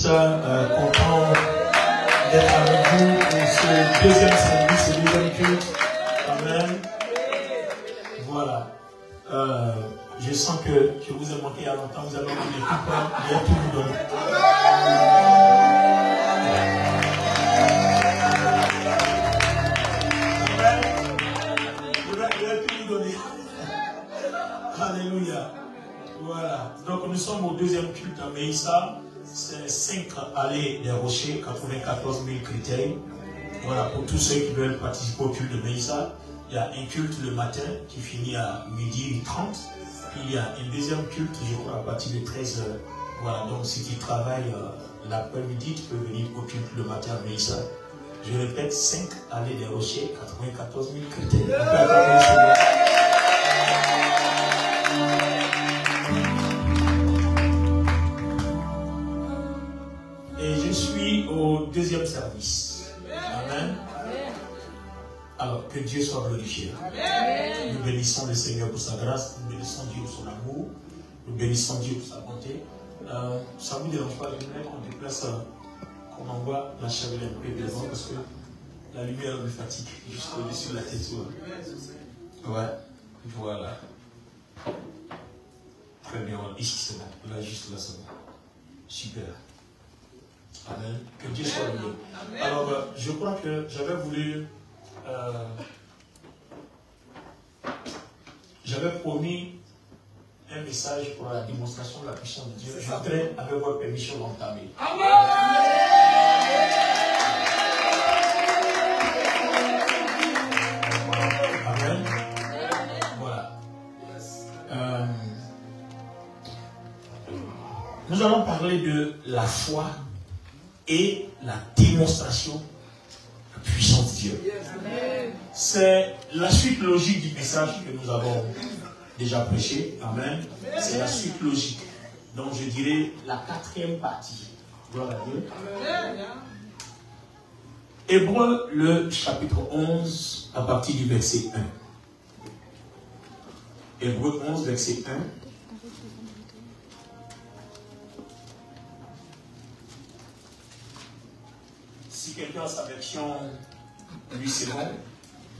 Content d'être avec vous pour ce deuxième service, ce deuxième culte. Amen. Voilà. Je sens que je vous ai manqué il y a longtemps. Vous avez envie de tout prendre, de tout vous donner. Je vais tout vous donner. Alléluia. Voilà. Donc nous sommes au deuxième culte à Meïssa. C'est 5 allées des Rochers, 94 000 critères. Voilà, pour tous ceux qui veulent participer au culte de Meïssa. Il y a un culte le matin qui finit à 12h30. Puis il y a un deuxième culte, je crois, à partir de 13h. Voilà, donc si tu travailles l'après-midi, tu peux venir au culte le matin à Meïssa. Je répète, 5 allées des Rochers, 94 000 critères. Et je suis au deuxième service. Amen. Alors, que Dieu soit glorifié. Amen. Nous bénissons le Seigneur pour sa grâce, nous bénissons Dieu pour son amour, nous bénissons Dieu pour sa bonté. Ça ne vous dérange pas, j'aimerais qu'on déplace, qu'on envoie la chandelle un peu devant parce que la lumière me fatigue juste au-dessus de la tête. Ouais, voilà. Très bien, ici c'est bon, là juste là c'est bon. Super. Amen. Que Dieu soit loué. Alors, je crois que j'avais voulu... j'avais promis un message pour la démonstration de la puissance de Dieu. Je voudrais, avec votre permission, l'entamer. Amen. Voilà. Nous allons parler de la foi et la démonstration de la puissance de Dieu. C'est la suite logique du message que nous avons déjà prêché. Amen. C'est la suite logique. Donc je dirais la 4e partie. Gloire à Dieu. Hébreux, le chapitre 11, à partir du verset 1. Hébreux 11, verset 1. Si quelqu'un a sa version, lui c'est bon.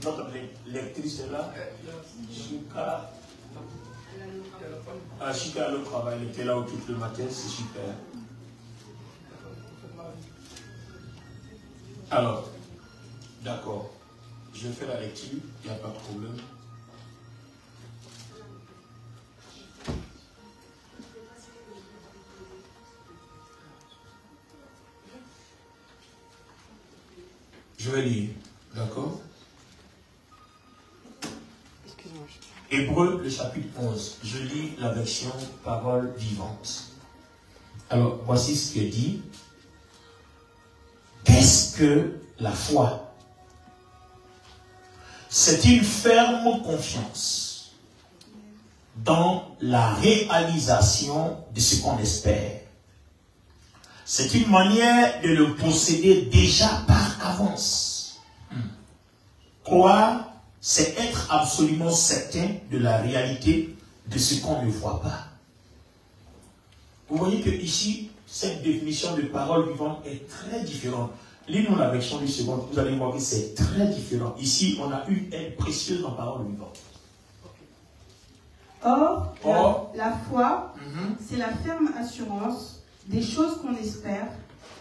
Notre lectrice est là. Chika, le travail, elle était là au culte le matin, c'est super. Alors, d'accord. Je fais la lecture, il n'y a pas de problème. Je vais lire, d'accord? Hébreux, le chapitre 11. Je lis la version parole vivante. Alors, voici ce que dit. Qu'est-ce que la foi? C'est une ferme confiance dans la réalisation de ce qu'on espère. C'est une manière de le posséder déjà par avance. Croire, c'est être absolument certain de la réalité de ce qu'on ne voit pas. Vous voyez que ici, cette définition de parole vivante est très différente. Lisez-nous la version du second, vous allez voir que c'est très différent. Ici, on a une aide précieuse dans parole vivante. Or, la foi, c'est la ferme assurance des choses qu'on espère,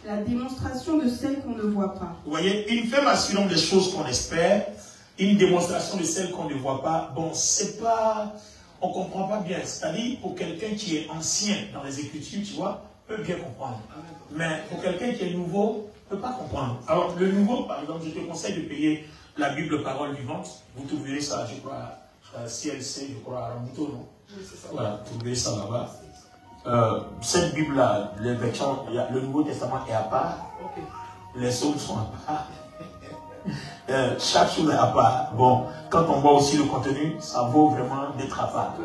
la démonstration de celles qu'on ne voit pas. Vous voyez, une ferme assurance des choses qu'on espère, une démonstration de celles qu'on ne voit pas. Bon, c'est pas... On ne comprend pas bien. C'est-à-dire, pour quelqu'un qui est ancien dans les Écritures, tu vois, peut bien comprendre. Mais pour quelqu'un qui est nouveau, ne peut pas comprendre. Alors, le nouveau, par exemple, je te conseille de payer la Bible Parole Vivante. Vous trouverez ça, je crois, CLC, je crois, à Rambuteau, non? Oui, c'est ça. Voilà, vous trouverez ça là-bas. Cette Bible-là, le Nouveau Testament est à part. Les psaumes sont à part. Chaque chose est à part. Bon, quand on voit aussi le contenu, ça vaut vraiment d'être à part.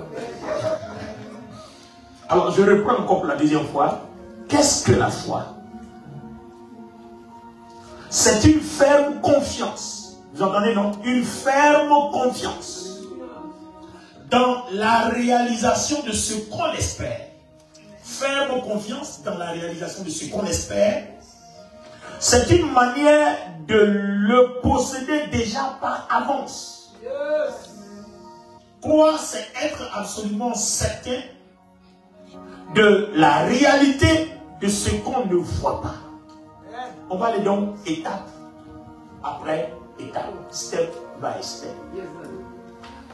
Alors, je reprends encore pour la deuxième fois. Qu'est-ce que la foi? C'est une ferme confiance. Vous entendez, non? Une ferme confiance dans la réalisation de ce qu'on espère. ferme confiance dans la réalisation de ce qu'on espère. C'est une manière de le posséder déjà par avance. Croire, c'est être absolument certain de la réalité de ce qu'on ne voit pas. On va aller donc étape après étape, step by step.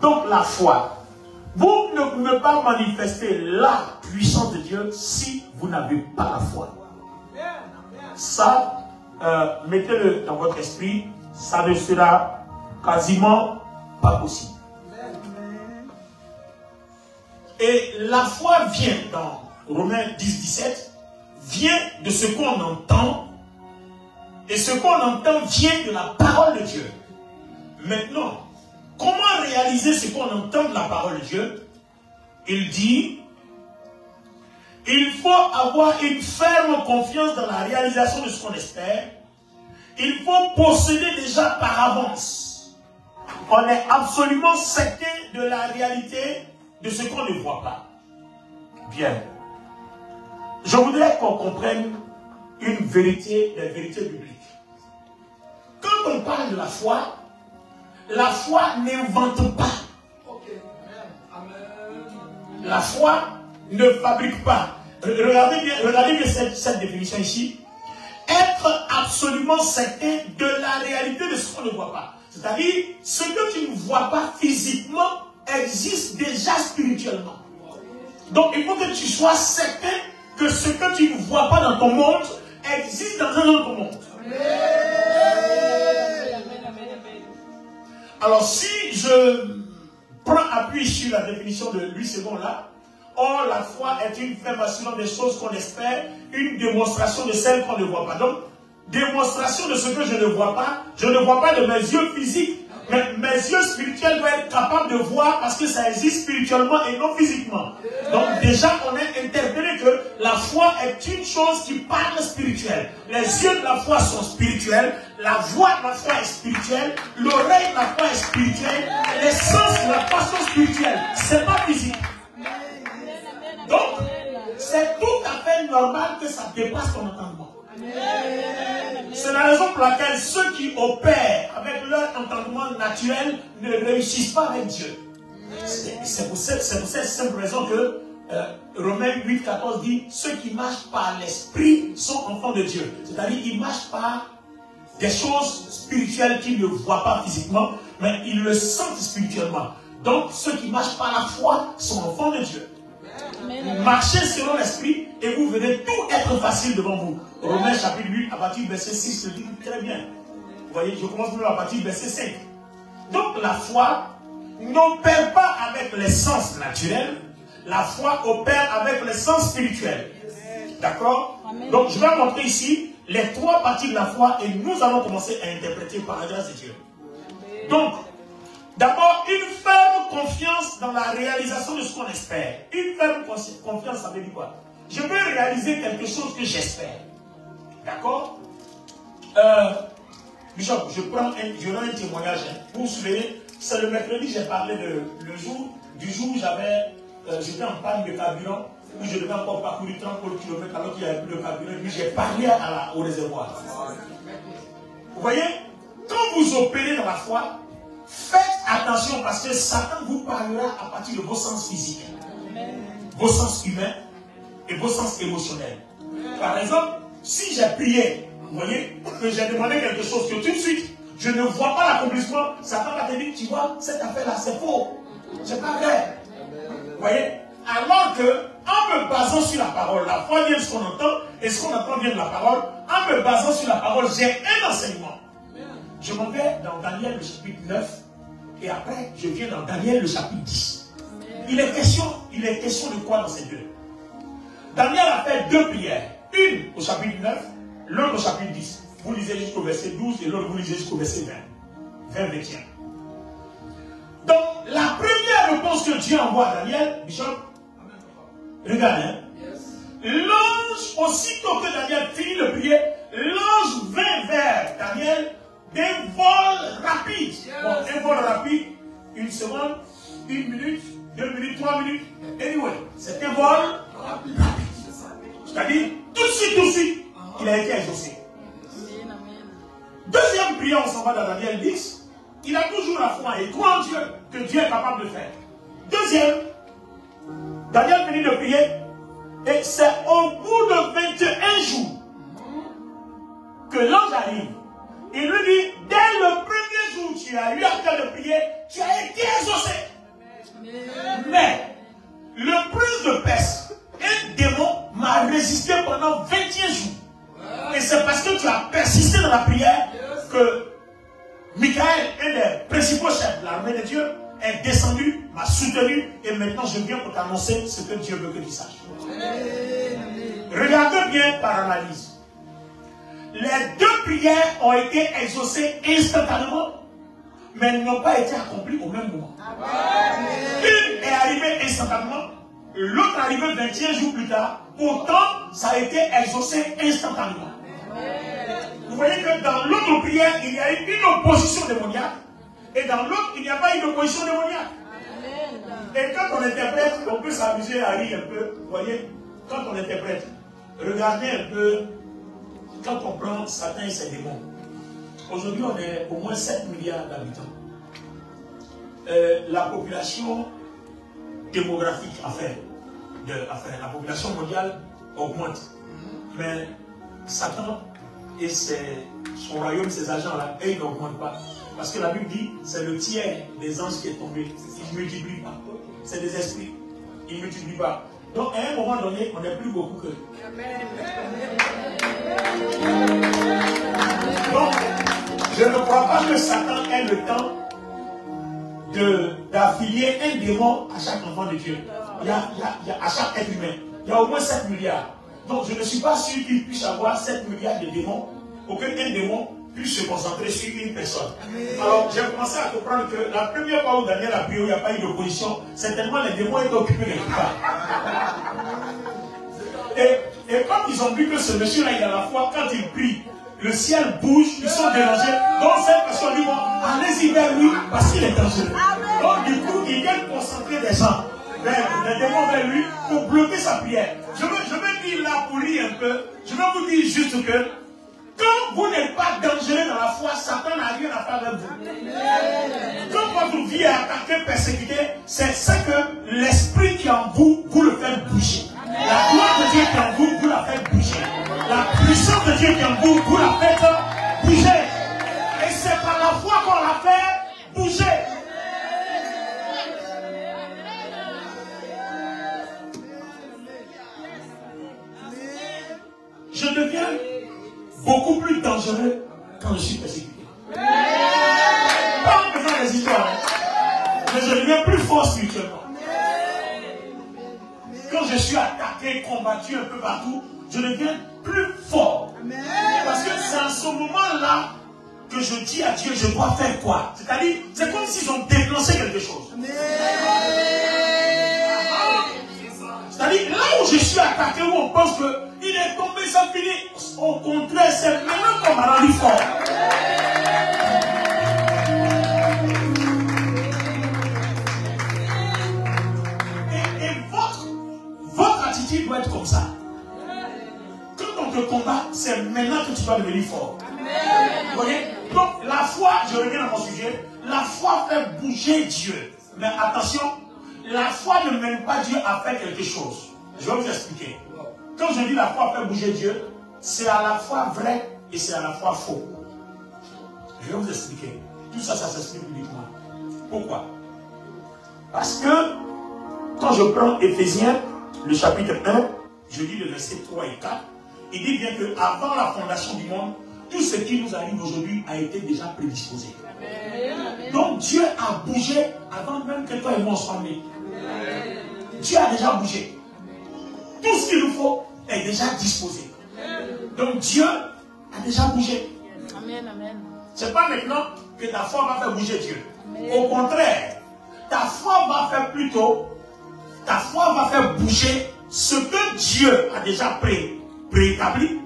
Donc la foi, vous ne pouvez pas manifester la puissance de Dieu si vous n'avez pas la foi. Ça, mettez-le dans votre esprit, ça ne sera quasiment pas possible. Et la foi vient dans Romains 10, 17, vient de ce qu'on entend, et ce qu'on entend vient de la parole de Dieu. Maintenant, comment réaliser ce qu'on entend de la parole de Dieu? Il dit, il faut avoir une ferme confiance dans la réalisation de ce qu'on espère. Il faut posséder déjà par avance. On est absolument certain de la réalité de ce qu'on ne voit pas. Bien. Je voudrais qu'on comprenne une vérité, des vérités bibliques. Quand on parle de la foi n'invente pas. La foi ne fabrique pas. Regardez bien cette définition ici. Être absolument certain de la réalité de ce qu'on ne voit pas. C'est-à-dire, ce que tu ne vois pas physiquement existe déjà spirituellement. Donc, il faut que tu sois certain que ce que tu ne vois pas dans ton monde existe dans un autre monde. Alors, si je prends appui sur la définition de Louis II là, or la foi est une ferme assurance des choses qu'on espère, une démonstration de celles qu'on ne voit pas. Donc, démonstration de ce que je ne vois pas de mes yeux physiques, mais mes yeux spirituels doivent être capables de voir parce que ça existe spirituellement et non physiquement. Donc déjà, on a interpellé que la foi est une chose qui parle spirituel. Les yeux de la foi sont spirituels, la voix de la foi est spirituelle, l'oreille de la foi est spirituelle, les sens de la foi sont spirituels. C'est pas physique. Donc, c'est tout à fait normal que ça dépasse ton entendement. C'est la raison pour laquelle ceux qui opèrent avec leur entendement naturel ne réussissent pas avec Dieu. C'est pour cette simple raison que Romains 8, 14 dit ceux qui marchent par l'esprit sont enfants de Dieu. C'est-à-dire qu'ils marchent par des choses spirituelles qu'ils ne voient pas physiquement, mais ils le sentent spirituellement. Donc ceux qui marchent par la foi sont enfants de Dieu. Marchez selon l'esprit et vous verrez tout être facile devant vous. Romains chapitre 8 à partir du verset 6 le dit très bien. Vous voyez, je commence même à partir du verset 5. Donc la foi n'opère pas avec les sens naturels, la foi opère avec les sens spirituels. D'accord? Donc je vais montrer ici les trois parties de la foi et nous allons commencer à interpréter par la grâce de Dieu. Donc, d'abord, une ferme confiance dans la réalisation de ce qu'on espère. Une ferme confiance, ça veut dire quoi? Je veux réaliser quelque chose que j'espère. D'accord? Bishop, je rends un témoignage. Vous vous souvenez, c'est le mercredi, j'ai parlé du jour où j'étais en panne de carburant, où je devais encore parcourir 30 km alors qu'il n'y avait plus de carburant, puis j'ai parlé au réservoir. Vous voyez, quand vous opérez dans la foi, faites attention parce que Satan vous parlera à partir de vos sens physiques, vos sens humains et vos sens émotionnels. Par exemple, si j'ai prié, vous voyez, que j'ai demandé quelque chose, que tout de suite, je ne vois pas l'accomplissement, Satan va te dire, tu vois, cette affaire-là, c'est faux. C'est pas vrai. Vous voyez? Alors que, en me basant sur la parole, la foi vient de ce qu'on entend, et ce qu'on entend vient de la parole, en me basant sur la parole, j'ai un enseignement. Je m'en vais dans Daniel le chapitre 9, et après, je viens dans Daniel le chapitre 10. Il est question de quoi dans ces deux? Daniel a fait deux prières. Une au chapitre 9, l'autre au chapitre 10. Vous lisez jusqu'au verset 12 et l'autre vous lisez jusqu'au verset 20. 20-21. Donc, la première réponse que Dieu envoie à Daniel, Bishop, regarde, hein. L'ange, aussitôt que Daniel finit de prier, l'ange vint vers Daniel d'un vol rapide. Bon, un vol rapide, une seconde, 1 minute, 2 minutes, 3 minutes. Anyway, c'est un vol rapide. il a été exaucé. Deuxième prière, on s'en va dans Daniel 10. Il a toujours la foi et croit en Dieu, que Dieu est capable de faire. Deuxième, Daniel finit de prier, et c'est au bout de 21 jours que l'ange arrive. Il lui dit, dès le premier jour où tu as eu à cœur de prier, tu as été exaucé. Mais, le prince de Perse, un démon, m'a résisté pendant 21 jours. Et c'est parce que tu as persisté dans la prière que Michael, un des principaux chefs de l'armée de Dieu, est descendu, m'a soutenu, et maintenant je viens pour t'annoncer ce que Dieu veut que tu saches. Regardez bien par analyse. Les deux prières ont été exaucées instantanément, mais elles n'ont pas été accomplies au même moment. Une est arrivée instantanément, l'autre est arrivée 21 jours plus tard, pourtant ça a été exaucé instantanément. Vous voyez que dans l'autre prière, il y a eu une opposition démoniaque, et dans l'autre, il n'y a pas eu d'opposition démoniaque. Et quand on interprète, on peut s'amuser à rire un peu. Vous voyez, quand on interprète, regardez un peu, quand on prend Satan et ses démons. Aujourd'hui, on est au moins 7 milliards d'habitants. La population démographique, la population mondiale augmente. Mais Satan et son royaume, ses agents-là, ils n'augmentent pas. Parce que la Bible dit, c'est le tiers des anges qui est tombé. Ils ne multiplient pas. C'est des esprits. Ils ne multiplient pas. Donc, à un moment donné, on n'est plus beaucoup que. Donc, je ne crois pas que Satan ait le temps d'affilier un démon à chaque enfant de Dieu. Il y a à chaque être humain. Il y a au moins 7 milliards. Donc, je ne suis pas sûr qu'il puisse avoir 7 milliards de démons. Aucun démon puisse se concentrer sur une personne. Alors, j'ai commencé à comprendre que la première fois où Daniel a prié, il n'y a pas eu d'opposition, certainement les démons étaient occupés quelque part. Et quand ils ont vu que ce monsieur-là, il a la foi, quand il prie, le ciel bouge, ils sont dérangés. Donc, cette personne dit, bon, allez-y vers lui, parce qu'il est dangereux. Donc, du coup, il vient concentrer des gens, les démons vers lui, pour bloquer sa prière. Je vais dire là, pour rire un peu, je vais vous dire juste que, quand vous n'êtes pas dangereux dans la foi, Satan n'a rien à faire avec vous. Quand votre vie est attaquée, persécutée, c'est ce que l'esprit qui est en vous, vous le faites bouger. La gloire de Dieu qui est en vous, vous la faites bouger. La puissance de Dieu qui est en vous, vous la faites bouger. Et c'est par la foi qu'on la fait bouger. Je deviens beaucoup plus dangereux quand je suis persécuté. Pas en faisant des histoires, mais je deviens plus fort spirituellement. Quand je suis attaqué, combattu un peu partout, je deviens plus fort. Parce que c'est à ce moment-là que je dis à Dieu, je dois faire quoi? C'est-à-dire, c'est comme s'ils ont déclenché quelque chose. C'est-à-dire, là où je suis attaqué, où on pense qu'il est tombé, ça finit. Au contraire, c'est maintenant qu'on m'a rendu fort. Et votre attitude doit être comme ça. Quand on te combat, c'est maintenant que tu dois devenir fort. Vous voyez? Donc, la foi, je reviens à mon sujet, la foi fait bouger Dieu. Mais attention, la foi ne mène pas Dieu à faire quelque chose. Je vais vous expliquer. Quand je dis la foi fait bouger Dieu, c'est à la fois vrai et c'est à la fois faux. Je vais vous expliquer. Tout ça, ça s'explique uniquement. Pourquoi? Parce que quand je prends Éphésiens, le chapitre 1, je lis le verset 3 et 4, il dit bien qu'avant la fondation du monde, tout ce qui nous arrive aujourd'hui a été déjà prédisposé. Donc Dieu a bougé avant même que toi et moi soyons nés. Dieu a déjà bougé. Tout ce qu'il nous faut est déjà disposé. Donc Dieu a déjà bougé. Amen, amen. Ce n'est pas maintenant que ta foi va faire bouger Dieu. Au contraire, ta foi va faire bouger ce que Dieu a déjà préétabli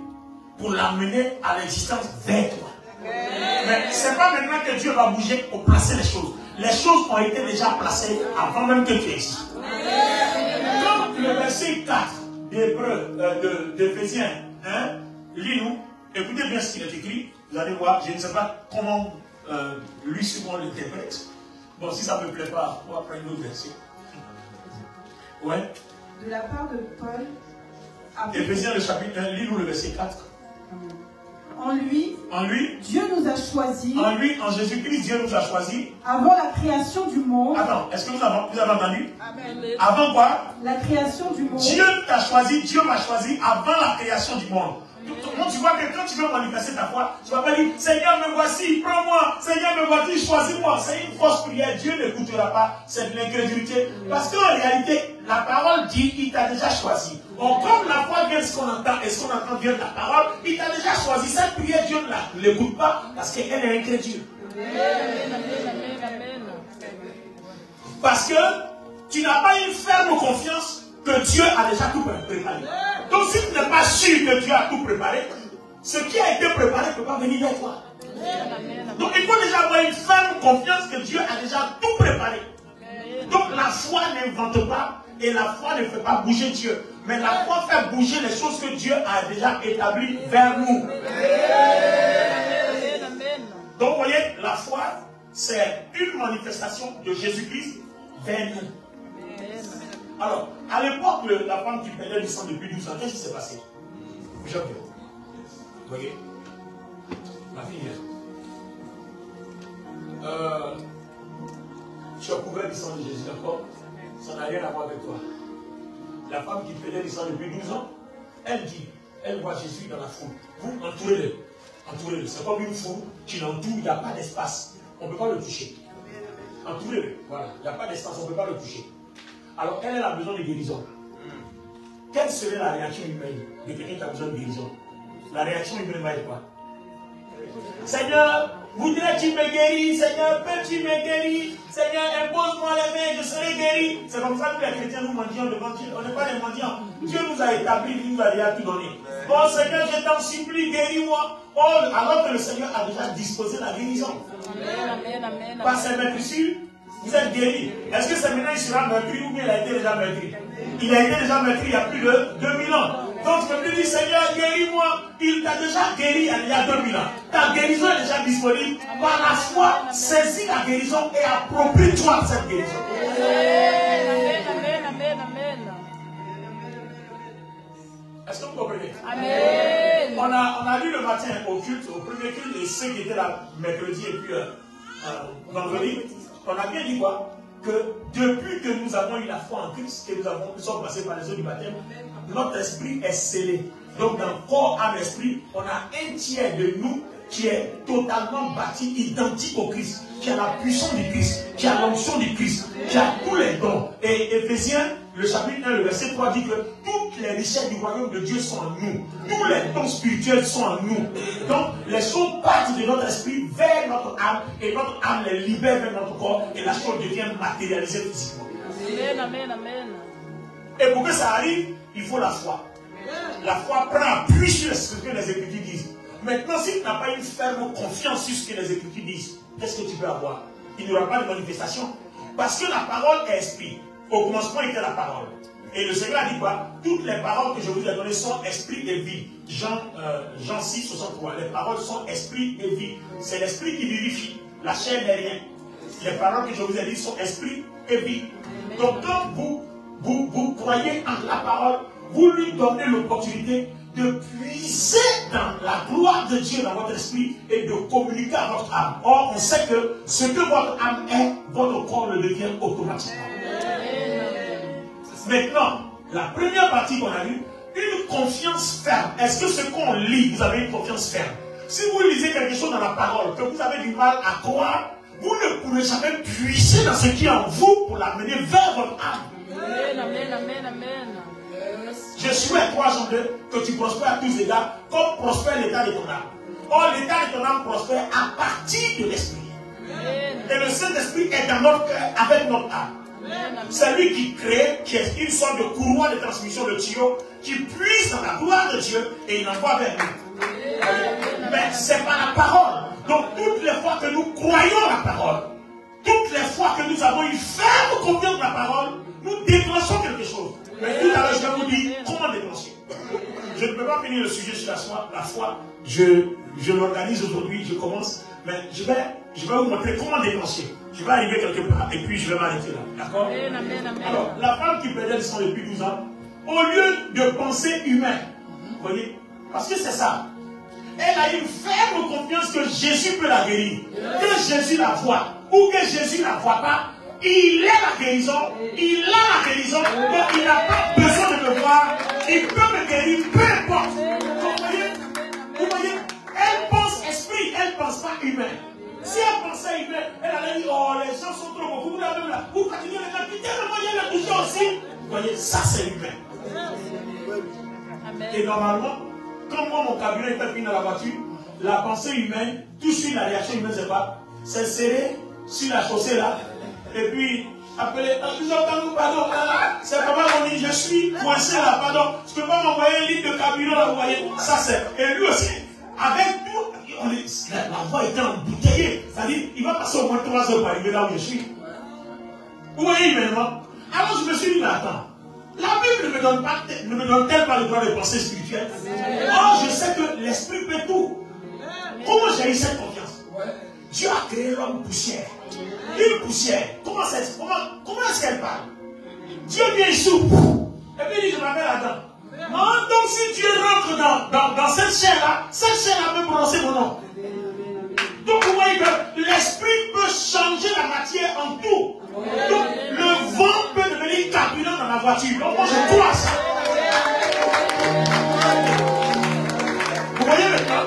pour l'amener à l'existence vers toi. Mais ce n'est pas maintenant que Dieu va bouger pour placer les choses. Les choses ont été déjà placées avant même que tu existes. Quand le verset 4 d'Éphésiens, lis-nous, écoutez bien ce qu'il est écrit, vous allez voir, je ne sais pas comment lui souvent l'interprète. Bon, si ça ne me plaît pas, on va prendre une autre version. Ouais. De la part de Paul, Éphésiens le chapitre 1, lis-nous le verset 4. En lui, Dieu nous a choisis. En lui, en Jésus-Christ, Dieu nous a choisis. Avant la création du monde. Attends, est-ce que vous avez entendu? Amen. Avant quoi? La création du monde. Dieu t'a choisi, Dieu m'a choisi avant la création du monde. Donc, tu vois que quand tu veux manifester ta foi, tu ne vas pas dire Seigneur, me voici, prends-moi, Seigneur, me voici, choisis-moi. C'est une fausse prière, Dieu n'écoutera pas, c'est de l'incrédulité. Parce qu'en réalité, la parole dit il t'a déjà choisi. Donc, comme la foi vient de ce qu'on entend et ce qu'on entend vient de la parole, il t'a déjà choisi. Cette prière, Dieu ne l'écoute pas parce qu'elle est incrédule. Parce que tu n'as pas une ferme confiance que Dieu a déjà tout préparé. Donc si tu n'es pas sûr que Dieu a tout préparé, ce qui a été préparé ne peut pas venir vers toi. Donc il faut déjà avoir une ferme confiance que Dieu a déjà tout préparé. Donc la foi n'invente pas et la foi ne fait pas bouger Dieu. Mais la foi fait bouger les choses que Dieu a déjà établies vers nous. Donc vous voyez, la foi, c'est une manifestation de Jésus-Christ vers nous. Alors, à l'époque, la femme qui perdait du sang depuis 12 ans, qu'est-ce qui s'est passé? Vous voyez? Ma fille, tu as couvert du sang de Jésus, d'accord? Ça n'a rien à voir avec toi. La femme qui perdait du sang depuis 12 ans, elle dit, elle voit Jésus dans la foule. Vous, entourez-le. Entourez-le. C'est comme une foule, tu l'entoures, il n'y a pas d'espace. On ne peut pas le toucher. Entourez-le. Voilà, il n'y a pas d'espace, on ne peut pas le toucher. Alors, elle a besoin de guérison. Quelle serait la réaction humaine de quelqu'un qui a besoin de guérison? La réaction humaine va être quoi? Seigneur, voudrais-tu me guérir? Seigneur, peux-tu me guérir? Seigneur, impose-moi les mains, je serai guéri. C'est comme ça que les chrétiens nous mendions devant Dieu. On n'est pas des mendiants. Dieu nous a établis, il nous a déjà tout donné. Oh Seigneur, je t'en supplie, guéris-moi. Oh, alors que le Seigneur a déjà disposé la guérison. Par ses maîtrisures, vous êtes guéris. Est-ce que c'est maintenant il sera meurtri ou bien il a été déjà meurtri? Il a été déjà meurtri il y a plus de 2000 ans. Donc tu peux plus dire Seigneur, guéris-moi. Il t'a déjà guéri il y a 2000 ans. Ta guérison est déjà disponible. Par la foi, saisis la guérison et approprie-toi cette guérison. Amen. Est-ce que vous comprenez? Amen. On a lu le matin au culte, au premier culte, et ceux qui étaient là mercredi et puis vendredi. On a bien dit quoi? Que depuis que nous avons eu la foi en Christ, que nous sommes passés par les eaux du baptême, notre esprit est scellé. Donc dans corps, âme, esprit, on a un tiers de nous qui est totalement bâti, identique au Christ, qui a la puissance du Christ, qui a l'onction du Christ, qui a tous les dons. Et Éphésiens, le chapitre 1, le verset 3 dit que toutes les richesses du royaume de Dieu sont en nous. Tous les dons spirituels sont en nous. Donc, les choses partent de notre esprit vers notre âme et notre âme les libère vers notre corps et la chose devient matérialisée physiquement. Amen, amen, amen. Et pour que ça arrive, il faut la foi. La foi prend appui sur ce que les Écritures disent. Maintenant, si tu n'as pas une ferme confiance sur ce que les Écritures disent, qu'est-ce que tu peux avoir? Il n'y aura pas de manifestation. Parce que la parole est esprit. Au commencement était la parole. Et le Seigneur a dit quoi? Toutes les paroles que je vous ai données sont esprit et vie. Jean 6, 63. Les paroles sont esprit et vie. C'est l'esprit qui vivifie. La chair n'est rien. Les paroles que je vous ai dites sont esprit et vie. Donc quand vous croyez en la parole, vous lui donnez l'opportunité de puiser dans la gloire de Dieu dans votre esprit et de communiquer à votre âme. Or, on sait que ce que votre âme est, votre corps le devient automatiquement. Maintenant, la première partie qu'on a vue, une confiance ferme. Est-ce que ce qu'on lit, vous avez une confiance ferme? Si vous lisez quelque chose dans la parole, que vous avez du mal à croire, vous ne pourrez jamais puiser dans ce qui est en vous pour l'amener vers votre âme. Amen, amen, amen, amen. Je souhaite, 3 Jean 2, que tu prospères à tous égards, comme prospère l'état de ton âme. Or, l'état de ton âme prospère à partir de l'esprit. Et le Saint-Esprit est dans notre cœur avec notre âme. C'est lui qui crée, qui est une sorte de courroie de transmission de tuyau, qui puise dans la gloire de Dieu et il envoie vers nous. Mais c'est par la parole. Donc, toutes les fois que nous croyons la parole, toutes les fois que nous avons une ferme confiance dans la parole, nous déclenchons quelque chose. Mais tout à l'heure, je vais vous dire comment déclencher. Je ne peux pas finir le sujet sur la foi. Je l'organise aujourd'hui, je commence. Mais je vais vous montrer comment déclencher. Je vais arriver quelque part et puis je vais m'arrêter là. D'accord? Alors, la femme qui perdait le sang depuis 12 ans, au lieu de penser humain, vous voyez, parce que c'est ça, elle a une ferme confiance que Jésus peut la guérir, que Jésus la voit, ou que Jésus ne la voit pas. Il est la guérison, il a la guérison, donc il n'a pas besoin de me voir, il peut me guérir, peu importe. Vous voyez, elle pense esprit, elle ne pense pas humain. Si elle pensait humain, elle allait dire, oh les gens sont trop beaucoup, vous continuez les gens, tellement le toucher aussi. Vous voyez, ça c'est humain. Et normalement, comme moi mon cabinet était fini dans la voiture, la pensée humaine, tout de suite la réaction humaine c'est pas, c'est serré sur la chaussée là. Et puis, appeler, pardon, c'est pas mal, on dit, je suis coincé là, pardon, je ne peux pas m'envoyer un litre de carburant là, vous voyez, ça c'est, et lui aussi, avec tout, la voie était embouteillée, c'est-à-dire, il va passer au moins 3 heures pour arriver là où je suis. Vous voyez, humainement. Alors je me suis dit, mais attends, la Bible ne me donne-t-elle pas le droit de penser spirituel? Oh, je sais que l'esprit peut tout. Comment j'ai eu cette confiance? Dieu a créé l'homme poussière. Une poussière. Comment est-ce qu'elle parle? Dieu vient soupe. Et puis il dit, je m'appelle Adam. Non, donc si Dieu rentre dans cette chair-là peut prononcer mon nom. Donc vous voyez que l'esprit peut changer la matière en tout. Donc le vent peut devenir carburant dans la voiture. Donc moi je crois ça. Vous voyez maintenant?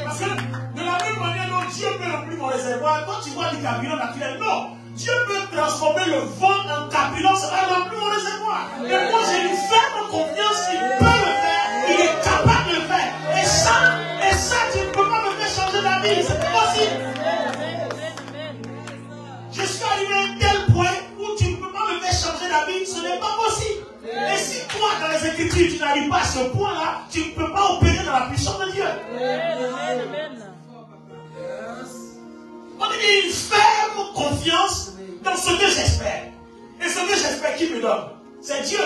Parce que de la même manière dont Dieu peut remplir mon réservoir, quand tu vois du carburant naturel, non. Dieu peut transformer le vent en carburant, ça va remplir mon réservoir. Et moi j'ai une ferme confiance qu'il peut le faire, il est capable de le faire. Et ça, tu ne peux pas me faire changer d'avis, c'est pas possible. Je suis arrivé à un tel point où tu ne peux pas me faire changer d'avis, ce n'est pas possible. Et si toi, dans les Écritures, tu n'arrives pas à ce point-là, tu ne peux pas opérer dans la puissance de Dieu. On a une ferme confiance dans ce que j'espère. Et ce que j'espère, qui me donne? C'est Dieu.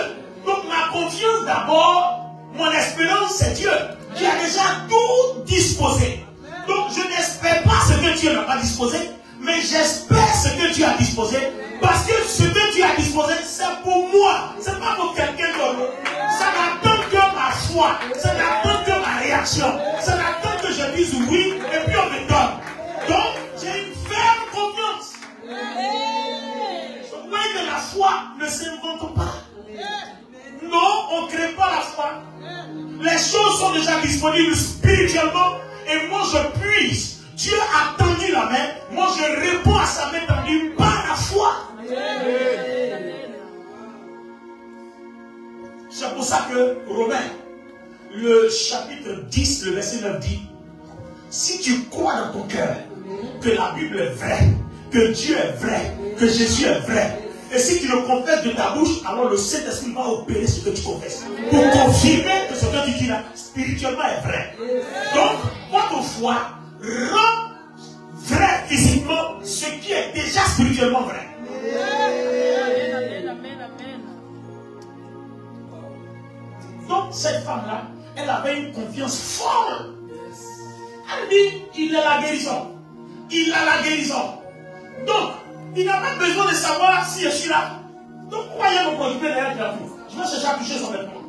Donc ma confiance d'abord, mon espérance, c'est Dieu, qui a déjà tout disposé. Donc je n'espère pas ce que Dieu n'a pas disposé, mais j'espère ce que Dieu a disposé, parce que ce que Dieu a disposé, c'est pour moi, c'est pas pour quelqu'un d'autre. Ça n'attend que ma foi, ça n'attend que ma réaction, ça n'attend que je dise oui, et puis on me donne. Donc, j'ai une ferme confiance. Vous voyez que la foi ne s'invente pas. Non, on ne crée pas la foi. Les choses sont déjà disponibles spirituellement, et moi je puise. Dieu a tendu la main, moi je réponds à sa main tendue par la foi. C'est pour ça que Romains, le chapitre 10, le verset 9 dit, si tu crois dans ton cœur que la Bible est vraie, que Dieu est vrai, que Jésus est vrai, et si tu le confesses de ta bouche, alors le Saint-Esprit va opérer ce que tu confesses, pour confirmer que ce que tu dis là, spirituellement est vrai. Donc, votre foi rend vrai physiquement ce qui est déjà spirituellement vrai. Donc cette femme-là, elle avait une confiance folle. Elle dit, il a la guérison. Il a la guérison. Donc, il n'a pas besoin de savoir si je suis là. Donc, pourquoi il y a mon producteur derrière la tour? Je vais chercher à toucher son vêtement.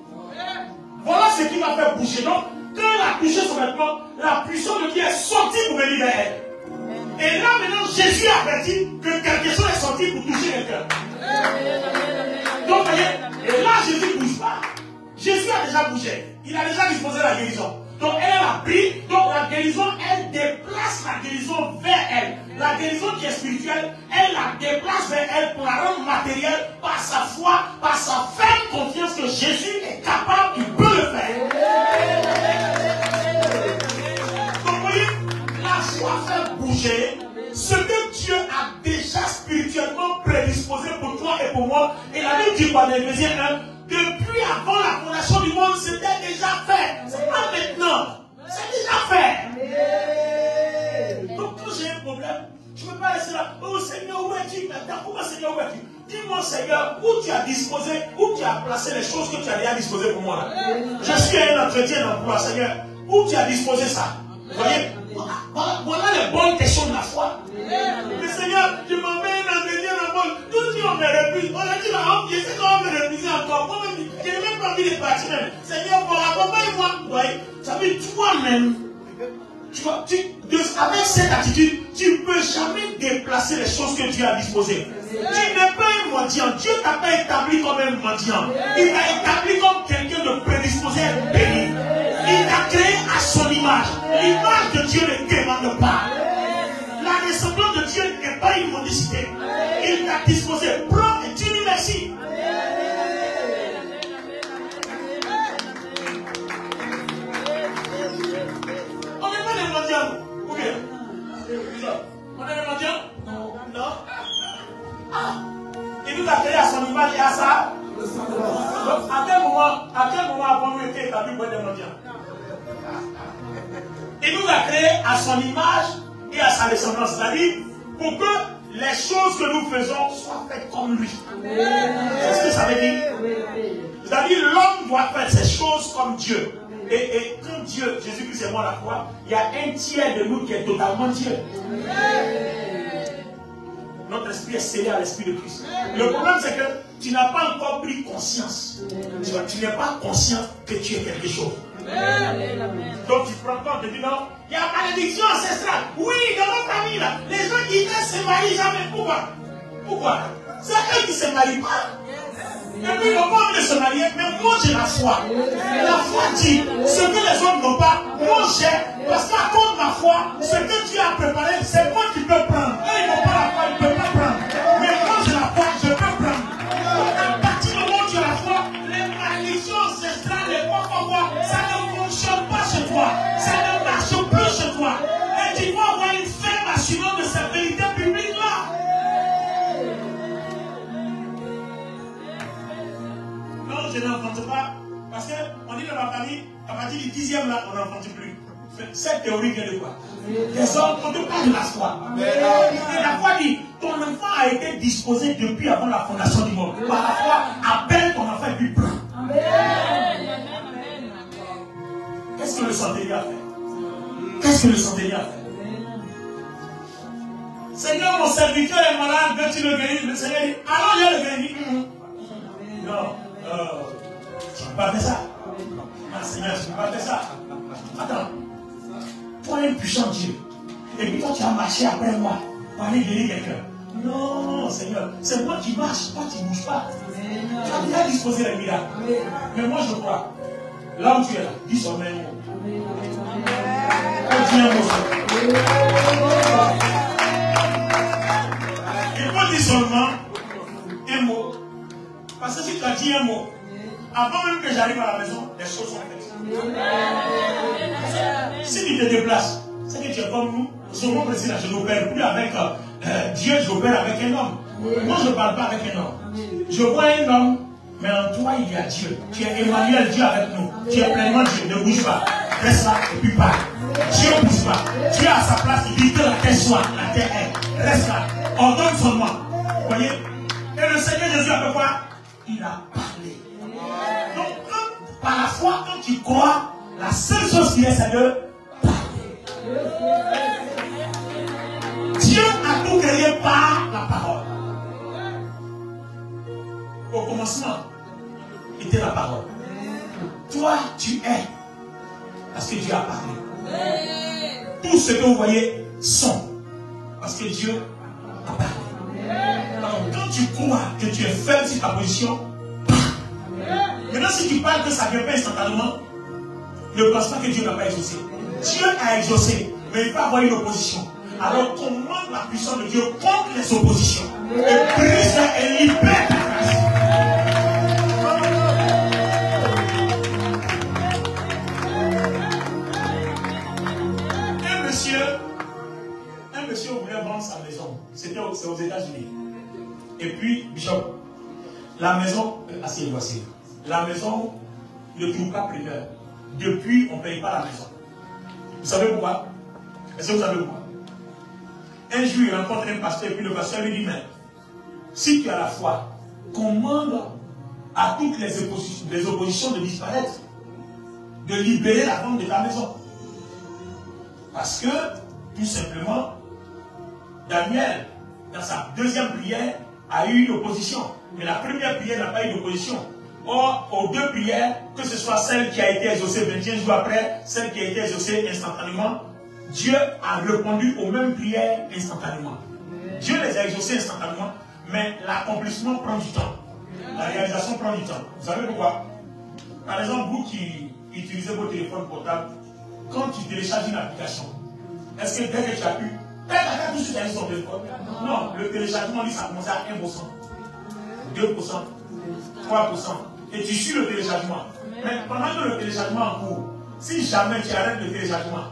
Voilà ce qui m'a fait bouger. Donc, quand elle a touché son vêtement, la puissance de Dieu est sortie pour venir vers elle. Et là, maintenant, Jésus a averti que quelque chose est sorti pour toucher quelqu'un. Donc, vous voyez, et là, Jésus ne bouge pas. Jésus a déjà bougé. Il a déjà disposé la guérison. Donc, elle a pris. Donc, la guérison, elle déplace la guérison vers elle. La guérison qui est spirituelle, elle la déplace vers elle pour la rendre matérielle par sa foi, par sa ferme confiance que Jésus est capable, il peut le faire. Donc, vous voyez, la foi fait bouger ce que Dieu a déjà spirituellement prédisposé pour toi et pour moi. Et la Bible dit dans Éphésiens 1, depuis avant la fondation du monde, c'était déjà fait. C'est pas maintenant. C'est déjà fait. Donc quand j'ai un problème, je ne peux pas rester là. Oh Seigneur, où es-tu maintenant? Pourquoi Seigneur, où es-tu? Dis-moi dis-moi, Seigneur, où tu as disposé, où tu as placé les choses que tu as déjà disposées pour moi là. Je suis à un entretien d'emploi, Seigneur. Où tu as disposé ça? Vous voyez? Voilà les bonnes questions de la foi. Mais Seigneur, tu m'en mets un entretien d'emploi. Tout dit, on me refuse. On a dit, je sais qu'on va me refuser encore. Moi-même, je n'ai même pas envie de partir même. Seigneur, voilà, accompagne-moi. Vous voyez? Ça veut dire toi-même. Tu vois, avec cette attitude, tu ne peux jamais déplacer les choses que Dieu a disposées. Tu n'es pas un mendiant. Dieu ne t'a pas établi comme un mendiant. Il t'a établi comme quelqu'un de prédisposé à être béni. Il t'a créé à son image. L'image de Dieu ne demande pas. La ressemblance de Dieu n'est pas une mendicité. Il t'a disposé. Prends et tu lui merci. On n'est pas des mendiants. Ou bien? On est des mendiants? Non. Ah. Il nous a créé à son image et à ça. Donc, à quel moment avons-nous été établis pour être des mendiants? Il nous a créé à son image et à sa ressemblance. C'est-à-dire, pour que les choses que nous faisons soient faites comme lui. C'est ce que ça veut dire. C'est-à-dire, l'homme doit faire ses choses comme Dieu. Et quand Dieu, Jésus-Christ est mort à la croix, il y a un tiers de nous qui est totalement Dieu. Notre esprit est scellé à l'esprit de Christ. Le problème, c'est que tu n'as pas encore pris conscience. Tu n'es pas conscient que tu es quelque chose. Donc tu prends compte et tu dis non, il y a malédiction ancestrale. Oui, dans notre famille, là, les gens qui ne se marient jamais. Pourquoi? C'est eux qui ne se marient pas. Et puis ils n'ont pas envie de se marier, mais moi j'ai la foi. La foi dit, ce que les autres n'ont pas, moi j'ai. Parce qu'à cause de ma foi, ce que tu as préparé, c'est moi qui peux prendre. Eux ils n'ont pas la foi, ils ne peuvent pas prendre. Mais moi j'ai la foi, je peux prendre. À partir du moment où tu as la foi, les malédictions ancestrales, les quoi, ça ne fonctionne pas chez toi. Ça ne marche plus chez toi. Et tu vas avoir une ferme assurance de cette vérité publique-là. Non, je n'enfante pas. Parce qu'on dit dans ma famille, à partir du 10e là, on n'enfante plus. Cette théorie vient de quoi? Des hommes, on ne parle de la foi. Et la foi dit, ton enfant a été disposé depuis avant la fondation du monde. Par la foi, à peine ton enfant est plus prêt. Qu'est-ce que le centenier a fait? Qu'est-ce que le centenier a fait? Seigneur, mon serviteur est malade, veux-tu le guérir? Le Seigneur dit, alors je le guéris. Non, tu ne peux pas faire ça. Ah, Seigneur, tu ne peux pas faire ça. Attends, toi es un puissant Dieu. Et puis toi, tu as marché après moi pour aller guérir quelqu'un. Non, Seigneur, c'est moi qui marche, toi tu ne bouges pas. Tu as déjà disposé les miracles. Mais moi je crois. Là où tu es là, dis seulement un mot. Dis un mot. Il faut dire seulement un mot. Parce que si tu as dit un mot, avant même que j'arrive à la maison, les choses sont faites. Si tu te déplaces, c'est que tu es comme nous. Souvent, président, je n'opère plus avec Dieu, j'opère avec un homme. Moi, je ne parle pas avec un homme. Je vois un homme, mais en toi, il y a Dieu. Tu es Emmanuel, Dieu avec nous. Tu es pleinement Dieu, ne bouge pas. Reste là et puis parle. Dieu ne bouge pas. Dieu à sa place, il dit que la terre soit, la terre est. Reste là. Ordonne seulement. Vous voyez? Et le Seigneur Jésus a fait quoi? Il a parlé. Donc, par la foi, quand tu crois, la seule chose qui est, c'est de parler. Dieu a tout créé par la parole. Au commencement, était la parole. Toi, tu es. Parce que Dieu a parlé. Tout ce que vous voyez sont. Parce que Dieu a parlé. Alors, quand tu crois que tu es faible sur ta position, maintenant, si tu parles que ça ne vient pas instantanément, ne pense pas que Dieu n'a pas exaucé. Dieu a exaucé, mais il peut avoir une opposition. Alors commande la puissance de Dieu contre les oppositions. Et brise et libère ta grâce. Un monsieur voulait vendre sa maison. C'était aux États-Unis. Et puis, Bishop, la maison, asseyez-vous. La maison ne trouve pas primeur. Depuis, on ne paye pas la maison. Vous savez pourquoi? Est-ce que vous savez pourquoi? Un jour, il rencontre un pasteur et puis le pasteur lui dit, mais si tu as la foi, commande à toutes les oppositions de disparaître, de libérer la femme de ta maison. Parce que, tout simplement, Daniel, dans sa deuxième prière, a eu une opposition. Mais la première prière n'a pas eu d'opposition. Or, aux deux prières, que ce soit celle qui a été exaucée 21 jours après, celle qui a été exaucée instantanément, Dieu a répondu aux mêmes prières instantanément. Dieu les a exaucées instantanément, mais l'accomplissement prend du temps. La réalisation prend du temps. Vous savez pourquoi? Par exemple, vous qui utilisez vos téléphones portables, quand tu télécharges une application, est-ce que dès que tu as pu, tout de suite aller sur ton téléphone? Non, le téléchargement, lui, ça commence à 1%, 2%, 3%. Et tu suis le téléchargement. Mais pendant que le téléchargement est en cours, si jamais tu arrêtes le téléchargement,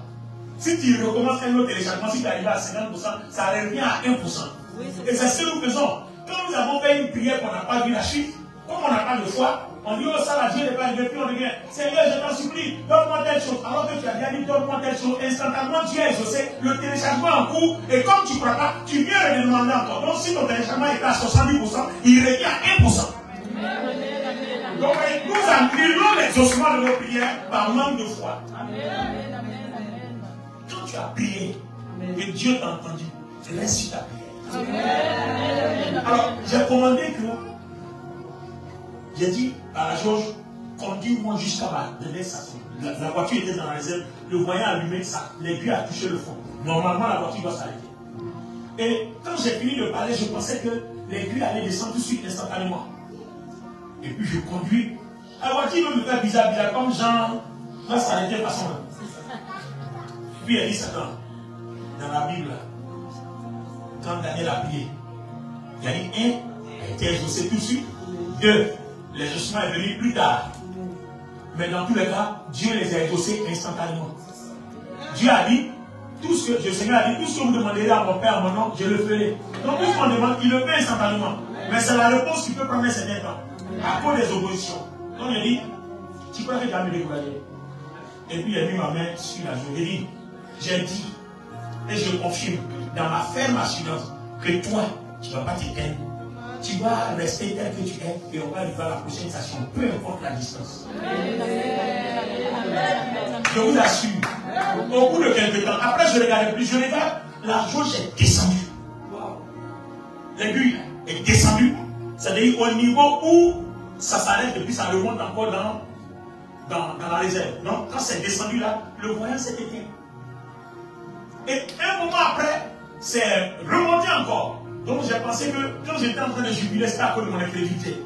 si tu recommences un autre téléchargement, si tu arrives à 50%, ça revient à 1%. Et c'est ce que nous faisons. Quand nous avons fait une prière qu'on n'a pas vu la chute, comme on n'a pas de foi, on dit, oh ça va, Dieu n'est pas arrivé, puis on revient. Seigneur, je t'en supplie, donne-moi telle chose. Alors que tu as bien dit, donne-moi telle chose. Instantanément, Dieu est exaucé, le téléchargement en cours, et comme tu ne crois pas, tu viens le demander encore. Donc si ton téléchargement est à 70%, il revient à 1%. Donc nous annulons l'exaucement de nos prières par manque de foi. Quand tu as prié, et Dieu t'a entendu, laisse sur ta prière. Alors, j'ai commandé que, j'ai dit à la jauge, conduis-moi jusqu'à ma station. La voiture était dans la réserve, le voyant allumé, l'aiguille a touché le fond. Normalement, la voiture doit s'arrêter. Et quand j'ai fini de parler, je pensais que l'aiguille allait descendre tout de suite, instantanément. Et puis je conduis. La voiture me fait bizarre, comme Jean va s'arrêter de façon là. Puis elle dit Satan, dans la Bible, quand Daniel a prié, il a dit 1, elle a été exaucée tout de suite. 2, l'exaucement est venu plus tard. Mais dans tous les cas, Dieu les a exaucés instantanément. Dieu a dit, le Seigneur a dit, tout ce que vous demanderez à mon Père, mon nom, je le ferai. Donc tout ce qu'on demande, il le fait instantanément. Mais c'est la réponse qui peut prendre un certain temps. À cause des oppositions. Donc il a dit, tu crois que tu vas me décourager? Et puis il a mis ma main sur la joue. Il dit, j'ai dit, et je confirme, dans ma ferme assurance, que toi, tu ne vas pas t'éteindre. Tu vas rester tel que tu es et on va arriver à la prochaine station, peu importe la distance. Je vous assure, au bout de quelques temps, après je ne regardais plus, je regarde, la jauge est descendue. L'aiguille est descendue, c'est-à-dire au niveau où ça s'arrête et puis ça remonte encore dans la réserve. Donc quand c'est descendu là, le voyant s'est éteint. Et un moment après, c'est remonté encore. Donc j'ai pensé que quand j'étais en train de jubiler, c'était à cause de mon incrédulité.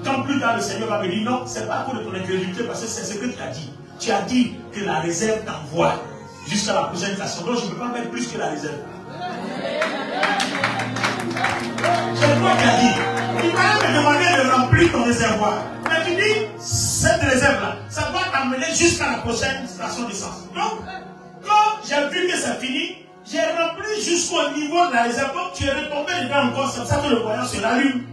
Quand plus tard le Seigneur va me dire non, c'est pas à cause de ton incrédulité parce que c'est ce que tu as dit. Tu as dit que la réserve t'envoie jusqu'à la prochaine station. Donc je ne peux pas mettre plus que la réserve. C'est toi qui as dit. Il va me demander de remplir ton réservoir. Mais tu dis, cette réserve-là, ça doit t'amener jusqu'à la prochaine station d'essence. Donc, quand j'ai vu que c'est fini, j'ai rempli jusqu'au niveau de la réserve. Donc tu es retombé dedans encore, c'est ça que le voyant se rallume.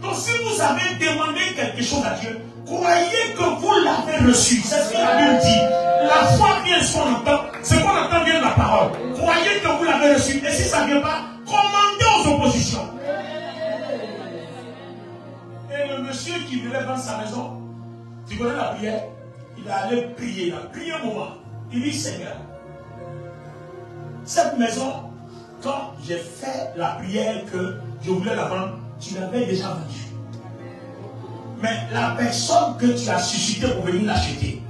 Donc si vous avez demandé quelque chose à Dieu, croyez que vous l'avez reçu. C'est ce que la Bible dit. La foi vient ce qu'on entend. Ce qu'on entend vient de la parole. Croyez que vous l'avez reçu. Et si ça ne vient pas, commandez aux oppositions. Et le monsieur qui vivait dans sa maison, tu connais la prière, il est allé prier. Il a prié un moment. Il dit, Seigneur, cette maison, quand j'ai fait la prière que je voulais la vendre, tu l'avais déjà vendue. Mais la personne que tu as suscitée pour venir l'acheter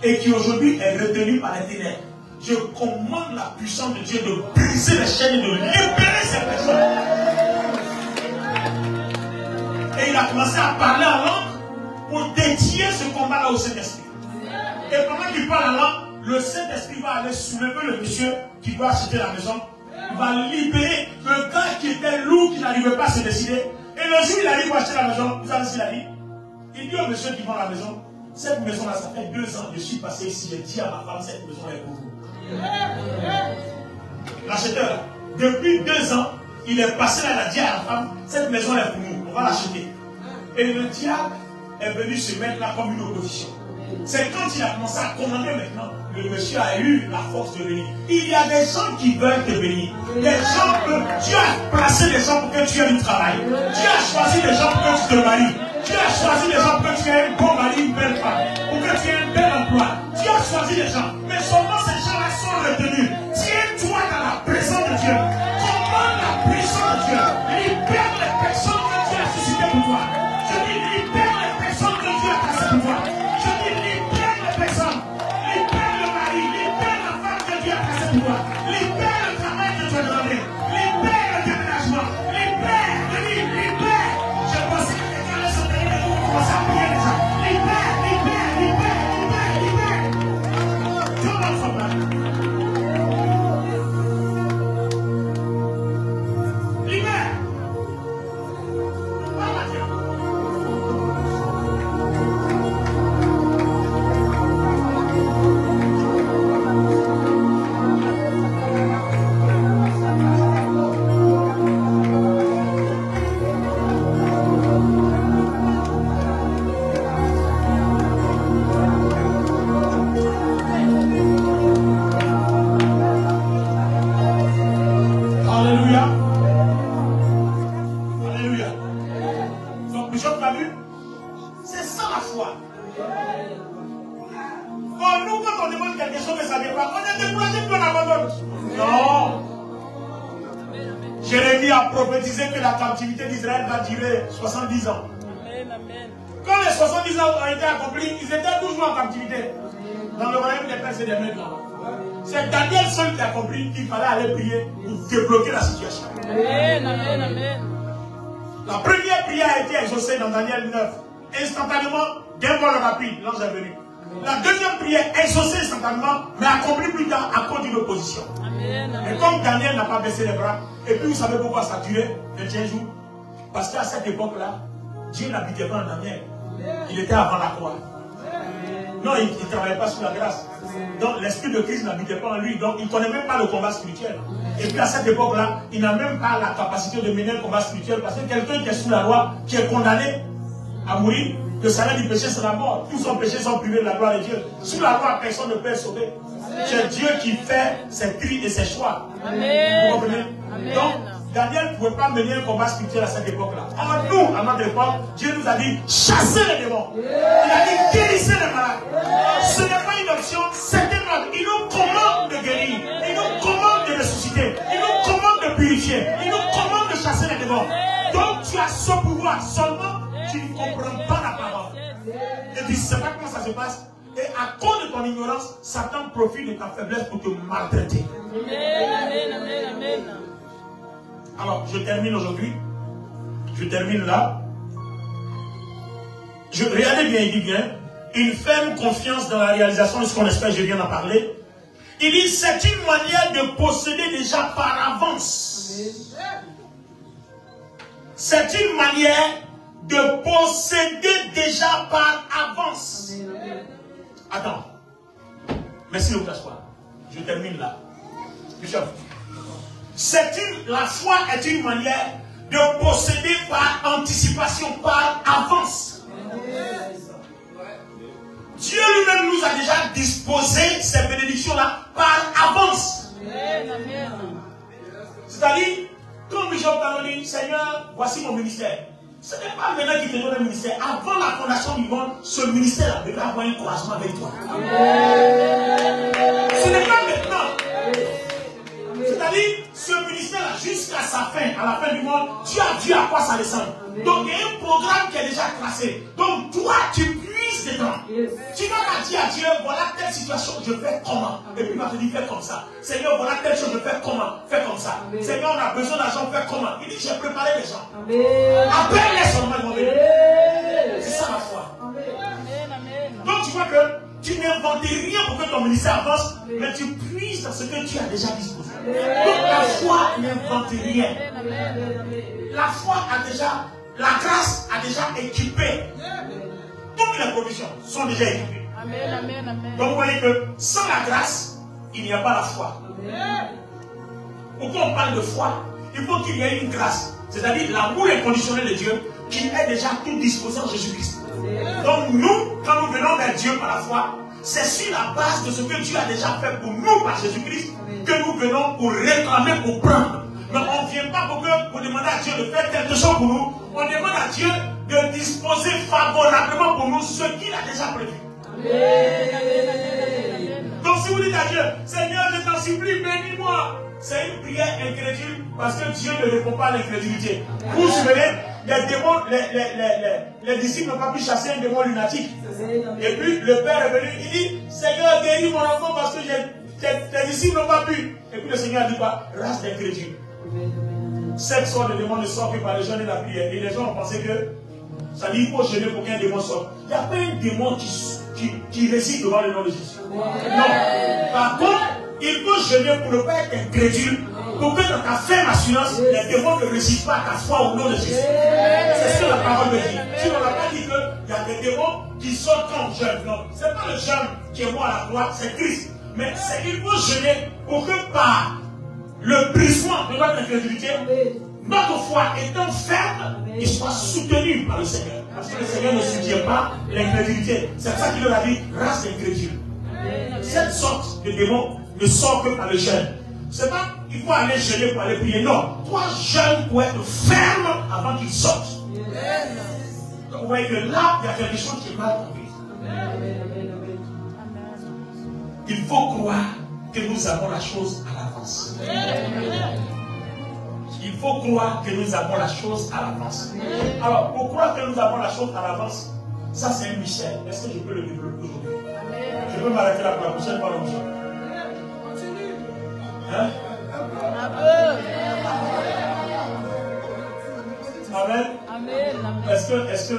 et qui aujourd'hui est retenue par les ténèbres, je commande la puissance de Dieu de briser les chaînes et de libérer cette personne. Et il a commencé à parler en langue pour dédier ce combat-là au Saint-Esprit. Et pendant qu'il parle en langue, le Saint-Esprit va aller soulever le monsieur qui va acheter la maison. Il va libérer le gars qui était lourd, qui n'arrivait pas à se décider. Et le jour où il arrive pour acheter la maison, vous savez ce qu'il a dit? Il dit au monsieur qui vend la maison, cette maison-là, ça fait 2 ans que je suis passé ici, j'ai dit à ma femme, cette maison est pour vous. L'acheteur, depuis 2 ans, il est passé là, il a dit à la femme, cette maison est pour nous, on va l'acheter. Et le diable est venu se mettre là comme une opposition. C'est quand il a commencé à commander maintenant, le monsieur a eu la force de venir. Il y a des gens qui veulent te bénir. Des gens que Dieu a placé des gens pour que tu aies du travail. Dieu a choisi des gens pour que tu te maries. Dieu a choisi des gens pour que tu aies un bon mari, une belle femme. Pour que tu aies un bel emploi. Dieu a choisi des gens. Mais seulement ces gens-là sont retenus. Tiens-toi dans la présence de Dieu. Commande la puissance de Dieu. Libère les personnes que Dieu a suscitées pour toi. Je dis libère les personnes que Dieu a placées pour toi. Je dis libère les personnes. Libère le mari. Libère la femme que Dieu a placée pour toi. Libère le travail que tu as donné. Libère le déménagement. Libère. Je dis libère. Je pensais que quelqu'un allait se donner mais nous commençons à prier les gens. Libère, libère, libère, libère, libère. Tout le monde s'en va. Libère. Parle à Dieu. Alléluia. Alléluia. Donc, Bishop l'a vu? C'est ça la foi. Bon, nous, quand on demande quelque chose que ça ne vient pas, on est découragé qu'on abandonne. Non. Jérémie a prophétisé que la captivité d'Israël va durer 70 ans. Quand les 70 ans ont été accomplis, ils étaient toujours en captivité. Dans le royaume des pères et des maîtres. C'est Daniel seul qui a compris qu'il fallait aller prier pour débloquer la situation. Amen, amen, amen. La première prière a été exaucée dans Daniel 9. Instantanément, d'un vol rapide, l'ange est venu. La deuxième prière exaucée instantanément, mais accomplie plus tard à cause d'une opposition. Amen, amen. Et comme Daniel n'a pas baissé les bras, et puis vous savez pourquoi ça a duré 21 jours? Parce qu'à cette époque-là, Dieu n'habitait pas en Daniel. Il était avant la croix. Non, il ne travaillait pas sous la grâce. Donc l'esprit de Christ n'habitait pas en lui. Donc il ne connaît même pas le combat spirituel. Et puis à cette époque-là, il n'a même pas la capacité de mener un combat spirituel. Parce que quelqu'un qui est sous la loi, qui est condamné à mourir, le salaire du péché c'est la mort. Tous son péché sont privés de la gloire de Dieu. Sous la loi, personne ne peut être sauvé. C'est Dieu qui fait ses tri et ses choix. Amen. Vous comprenez? Amen. Donc Daniel ne pouvait pas mener un combat spirituel à cette époque-là. Or, nous, à notre époque, Dieu nous a dit chassez les démons. Il a dit guérissez les malades. Ce n'est pas une option, c'est un ordre. Il nous commande de guérir. Il nous commande de ressusciter. Il nous commande de purifier. Il nous commande de chasser les démons. Donc tu as ce pouvoir. Seulement, tu ne comprends pas la parole. Et tu ne sais pas comment ça se passe. Et à cause de ton ignorance, Satan profite de ta faiblesse pour te maltraiter. Amen, amen, amen. Alors, je termine aujourd'hui. Je termine là. Regardez bien, il dit bien. Une ferme confiance dans la réalisation de ce qu'on espère, je viens d'en parler. Il dit, c'est une manière de posséder déjà par avance. C'est une manière de posséder déjà par avance. Attends. Merci de vous asseoir. Je termine là. Bishop. La foi est une manière de posséder par anticipation, par avance. Dieu lui-même nous a déjà disposé ces bénédictions-là par avance. C'est-à-dire, quand Bishop t'a dit, Seigneur, voici mon ministère. Ce n'est pas maintenant qu'il te donne un ministère. Avant la fondation du monde, ce ministère-là devait avoir un croisement avec toi. Ce n'est pas maintenant. C'est-à-dire, ce ministère-là, jusqu'à sa fin, à la fin du monde, Dieu a dit à quoi ça descend. Donc, il y a un programme qui est déjà tracé. Donc, toi, tu puisses dedans. Tu vas pas dire à Dieu, voilà telle situation, je fais comment. Et puis, il va te dire, fais comme ça. Seigneur, voilà telle chose, je fais comment. Fais comme ça. Seigneur, on a besoin d'argent, fais comment. Il dit, j'ai préparé les gens. Appelle-les seulement, ils vont venir. C'est ça la foi. Donc, tu vois que tu n'inventes rien pour que ton ministère avance, mais tu puisses dans ce que tu as déjà disposé. Donc la foi n'invente rien. La foi a déjà, la grâce a déjà équipé. Toutes les provisions sont déjà équipées. Donc vous voyez que sans la grâce, il n'y a pas la foi. Pourquoi on parle de foi? Il faut qu'il y ait une grâce. C'est-à-dire l'amour inconditionnel de Dieu qui est déjà tout disposé en Jésus-Christ. Donc nous, quand nous venons vers Dieu par la foi, c'est sur la base de ce que Dieu a déjà fait pour nous par Jésus-Christ que nous venons pour réclamer, pour prendre. Mais on ne vient pas pour demander à Dieu de faire quelque chose pour nous. On demande à Dieu de disposer favorablement pour nous ce qu'il a déjà prévu. Donc si vous dites à Dieu, Seigneur, je t'en supplie, bénis-moi, c'est une prière incrédule parce que Dieu ne répond pas à l'incrédulité. Vous vous souvenez, les démons, les disciples n'ont pas pu chasser un démon lunatique. Et puis le Père est venu, il dit, Seigneur, guéris mon enfant parce que tes disciples n'ont pas pu. Et puis le Seigneur dit quoi? Race d'incrédule. Cette sorte de démon ne sort que par le jeûne et la prière. Et les gens ont pensé que ça dit qu'il faut jeûner pour qu'un démon sorte. Il n'y a pas un démon qui réside devant le nom de Jésus. Non. Par contre, il faut jeûner pour ne pas être incrédule, pour que dans ta ferme assurance, les démons ne résident pas à ta foi au nom de Jésus. C'est ce que la parole me dit. Si on n'a pas dit qu'il y a des démons qui sortent quand on jeûne. Non. Ce n'est pas le jeûne qui est mort à la croix, c'est Christ. Mais c'est qu'il faut jeûner pour que par le brisement de notre incrédulité, notre foi étant ferme, il soit soutenu par le Seigneur. Parce que le Seigneur ne soutient pas l'incrédulité. C'est pour ça qu'il leur a dit race d'incrédule. Cette sorte de démon ne sort que par le jeûne. C'est pas qu'il faut aller jeûner pour aller prier. Non. Toi, jeûne pour être ferme avant qu'il sorte. Donc vous voyez que là, il y a quelque chose qui est mal compris. Il faut croire que nous avons la chose à l'avance. Il faut croire que nous avons la chose à l'avance. Alors, pour croire que nous avons la chose à l'avance, ça c'est un mystère. Est-ce que je peux le développer aujourd'hui? Je peux m'arrêter là pour la prochaine fois. Hein? Amen. Est-ce que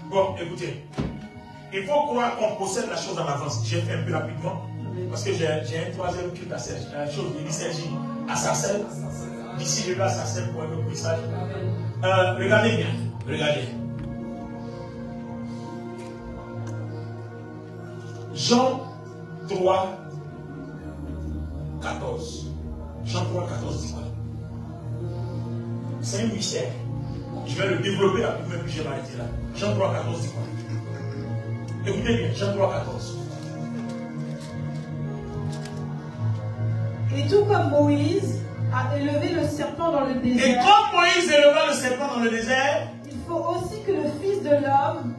bon, écoutez. Il faut croire qu'on possède la chose à l'avance. J'ai fait un peu rapidement. Parce que j'ai un troisième truc à Serge. La chose, il dit Serge à Sarcelles. D'ici, je vais à Sarcelles pour un autre message. Regardez bien. Regardez. Jean 3, 14. Jean 3, 14 dit quoi? C'est un mystère. Je vais le développer rapidement, puis je vais m'arrêter là. Jean 3, 14 dit quoi? Écoutez bien, Jean 3, 14. Et tout comme Moïse a élevé le serpent dans le désert. Et comme Moïse éleva le serpent dans le désert, il faut aussi que le Fils de l'homme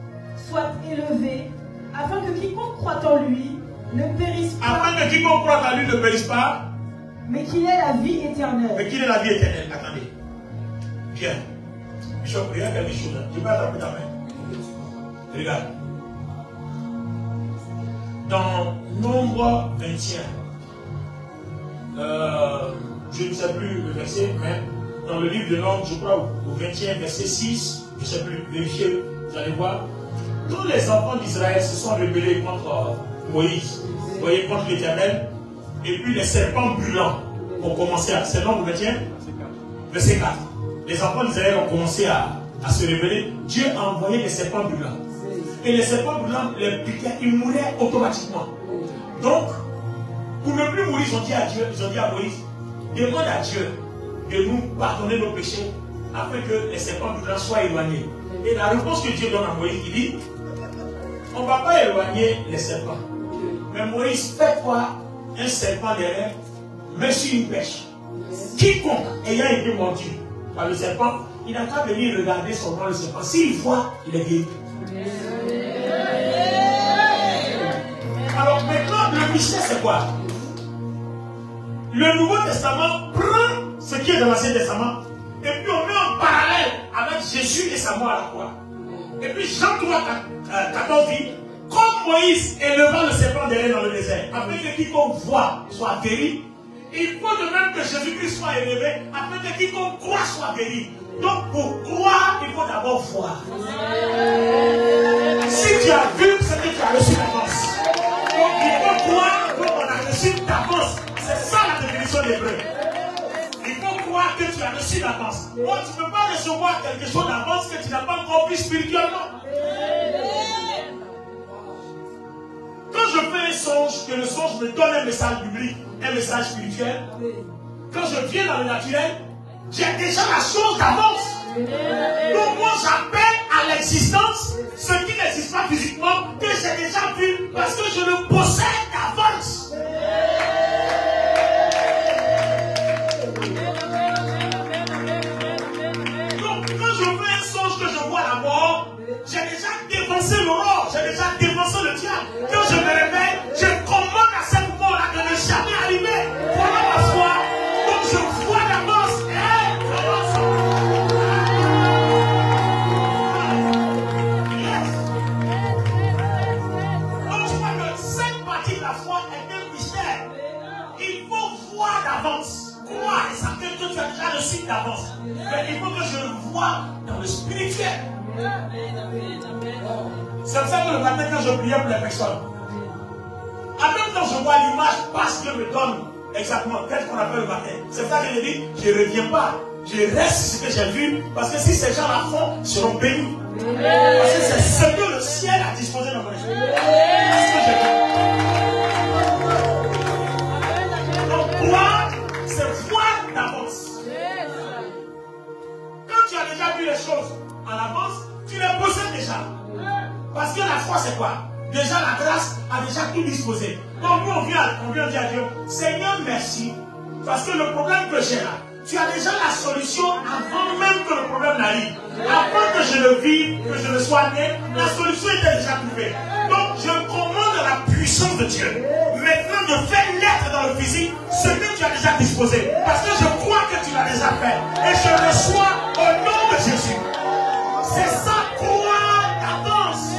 soit élevé, afin que quiconque croit en lui ne périsse pas. Afin que quiconque croit en lui ne périsse pas. Mais qu'il ait la vie éternelle. Mais qu'il ait la vie éternelle. Attendez. Bien. Bishop, regarde quelque chose. Je vais attraper ta main. Regarde. Dans Nombre 21, je ne sais plus le verset, mais dans le livre de Nombre, je crois au 21, verset 6, je ne sais plus, vérifiez, vous allez voir. Tous les enfants d'Israël se sont rebellés contre Moïse, vous voyez, contre l'Éternel, et puis les serpents brûlants ont commencé à... C'est Nombre 21, verset 4. Les enfants d'Israël ont commencé à se rebeller. Dieu a envoyé des serpents brûlants. Et les serpents brûlants les piquaient, ils mouraient automatiquement. Donc, pour ne plus mourir, ils ont dit à Dieu, ils ont dit à Moïse, demande à Dieu de nous pardonner nos péchés afin que les serpents brûlants soient éloignés. Et la réponse que Dieu donne à Moïse, il dit, on ne va pas éloigner les serpents. Mais Moïse, fais-toi un serpent derrière, mets sur une pêche. Quiconque ayant été mordu par le serpent, il n'a qu'à venir regarder seulement le serpent. S'il voit, il est guéri. Alors maintenant, le mystère c'est quoi? Le Nouveau Testament prend ce qui est dans l'Ancien Testament et puis on met en parallèle avec Jésus et sa mort à la croix. Et puis Jean 3, 14 dit, comme Moïse éleva le serpent derrière dans le désert, afin que quiconque voit soit guéri, il faut de même que Jésus-Christ soit élevé, afin que quiconque croit soit guéri. Donc pour croire, il faut d'abord voir. Si tu as vu, c'est que tu as reçu d'avance. Donc il faut croire qu'on a reçu d'avance. C'est ça la définition d'hébreu. Il faut croire que tu as reçu d'avance. Moi, tu ne peux pas recevoir quelque chose d'avance que tu n'as pas compris spirituellement. Quand je fais un songe, que le songe me donne un message biblique, un message spirituel, quand je viens dans le naturel, j'ai déjà la chose d'avance. Donc moi j'appelle à à l'existence ce qui n'existe pas physiquement, que j'ai déjà vu, parce que je le possède d'avance. Donc, quand je fais un songe que je vois la mort, j'ai déjà dévancé l'aurore, j'ai déjà dévancé le diable. Quand je me réveille, je commande à cette mort-là de ne jamais arriver. Voilà ma foi. Donc, je vois d'avance. D'avance. Croire et savoir que tu as déjà le signe d'avance. Mais il faut que je le vois dans le spirituel. C'est pour ça que le matin, quand je priais pour les personnes, en même temps, je vois l'image parce que me donne exactement qu'est-ce qu'on appelle le matin. C'est pour ça que je dis, je ne reviens pas. Je reste sur ce que j'ai vu, parce que si ces gens-là font, ils seront bénis. Parce que c'est ce que le ciel a disposé dans mon esprit. C'est ce que j'ai vu. Croire, c'est voir d'avance. Quand tu as déjà vu les choses en avance, tu les possèdes déjà. Parce que la foi, c'est quoi? Déjà, la grâce a déjà tout disposé. Donc, nous, on vient dire à Dieu, Seigneur, merci. Parce que le problème que j'ai là, tu as déjà la solution avant même que le problème n'arrive. Avant que je le vive, que je le sois né, la solution était déjà trouvée. Donc, je commande la puissance de Dieu. Maintenant, de faire naître dans le physique ce que tu as déjà disposé. Parce que je crois que tu l'as déjà fait. Et je reçois au nom de Jésus. C'est ça, croire d'avance.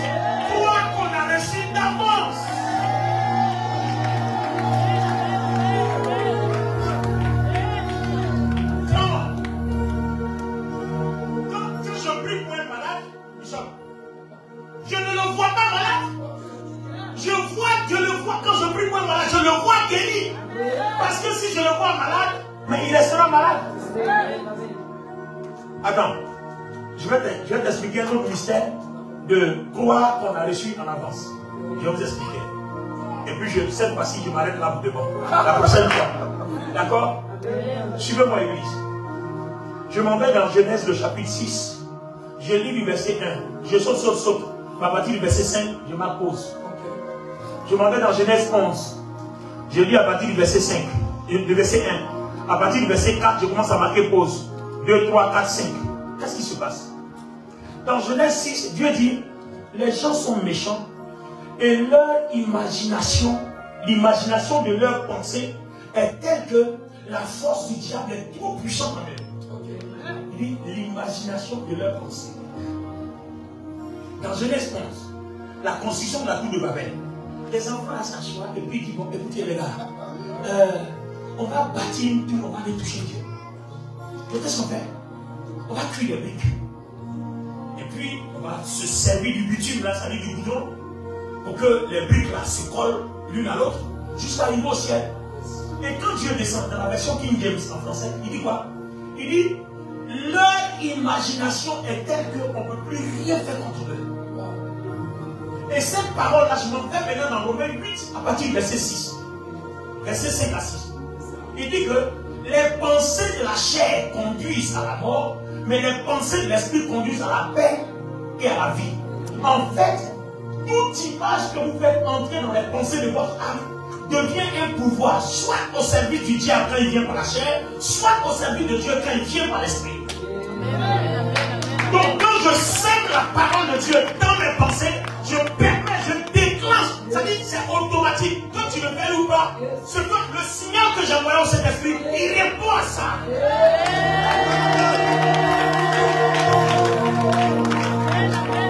Croire qu'on a reçu d'avance. Quand je prie pour un malade, je ne le vois pas malade. Je le vois quand je prie pour un malade, je le vois guéri. Parce que si je le vois malade, mais il restera malade. Attends, je vais t'expliquer un autre mystère de croire qu'on a reçu en avance. Je vais vous expliquer. Et puis cette fois-ci, je m'arrête là pour de bon. La prochaine fois. D'accord? Suivez-moi, Église. Je m'en vais dans Genèse, le chapitre 6. Je lis du verset 1. Je saute. À partir du verset 5, je m'appose. Je m'en vais dans Genèse 11. Je lis à partir du verset 5. Du verset 1. À partir du verset 4, je commence à marquer pause. 2, 3, 4, 5. Qu'est-ce qui se passe? Dans Genèse 6, Dieu dit, les gens sont méchants et leur imagination, l'imagination de leur pensée est telle que la force du diable est trop puissante en eux. Il dit, l'imagination de leur pensée. Dans Genèse 11, la construction de la tour de Babel, les enfants s'assoient et puis ils disent, bon, écoutez les gars, on va bâtir une tour, on va aller toucher Dieu. Et qu'est-ce qu'on fait? On va cuire les briques. Et puis, on va se servir du bitume, là, ça veut dire du goudron, pour que les briques là se collent l'une à l'autre, jusqu'à arriver au ciel. Et quand Dieu descend dans la version King James en français, il dit quoi? Il dit, leur imagination est telle qu'on ne peut plus rien faire contre eux. Et cette parole-là, je m'en fais maintenant dans Romains 8, à partir du verset 6. Verset 5 à 6. Il dit que les pensées de la chair conduisent à la mort, mais les pensées de l'esprit conduisent à la paix et à la vie. En fait, toute image que vous faites entrer dans les pensées de votre âme devient un pouvoir, soit au service du diable quand il vient par la chair, soit au service de Dieu quand il vient par l'esprit. Donc quand je sème la parole de Dieu dans mes pensées, je permets, je déclenche, c'est-à-dire c'est automatique. Quand tu le fais ou pas, le signal que j'ai envoyé au Saint-Esprit, il répond à ça.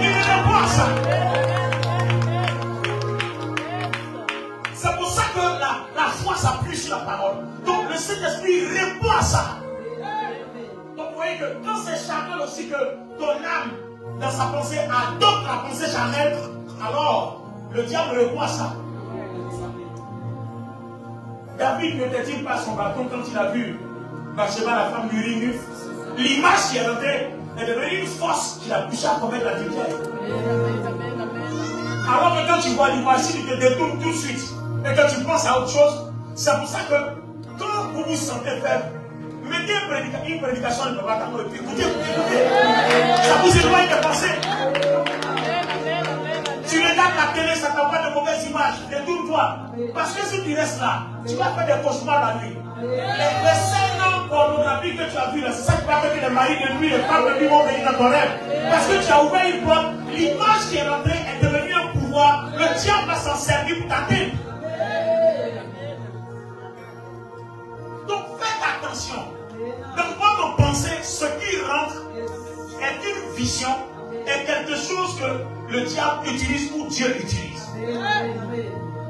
Il répond à ça. C'est pour ça que la foi s'appuie sur la parole. Donc le Saint-Esprit répond à ça. Donc vous voyez que quand c'est charnel aussi que ton âme, dans sa pensée, adopte la pensée charnelle, alors le diable répond à ça. David n'était-il pas son bâton quand il a vu Bathsheba, la femme d'Urie? L'image qui est rentrée est devenue une force qui l'a poussé à commettre la adultère. Alors que quand tu vois l'image, si tu te détournes tout de suite et que tu penses à autre chose, c'est pour ça que quand vous vous sentez faible, Mettez une prédication de Papa Tango et puis écoutez. Ça vous éloigne de penser. Tu regardes la télé, ça t'envoie de mauvaises images. Détourne-toi. Parce que si tu restes là, tu vas faire des cauchemars la nuit. Les scènes pornographiques que tu as vues là, c'est ça qui va faire que les maris de nuit, les femmes de nuit vont venir dans ton rêve. Parce que tu as ouvert une porte, l'image qui est rentrée est devenue un pouvoir. Le diable va s'en servir pour t'atteindre. Donc faites attention. Dans votre pensée, ce qui rentre est une vision, est quelque chose que le diable utilise ou Dieu utilise.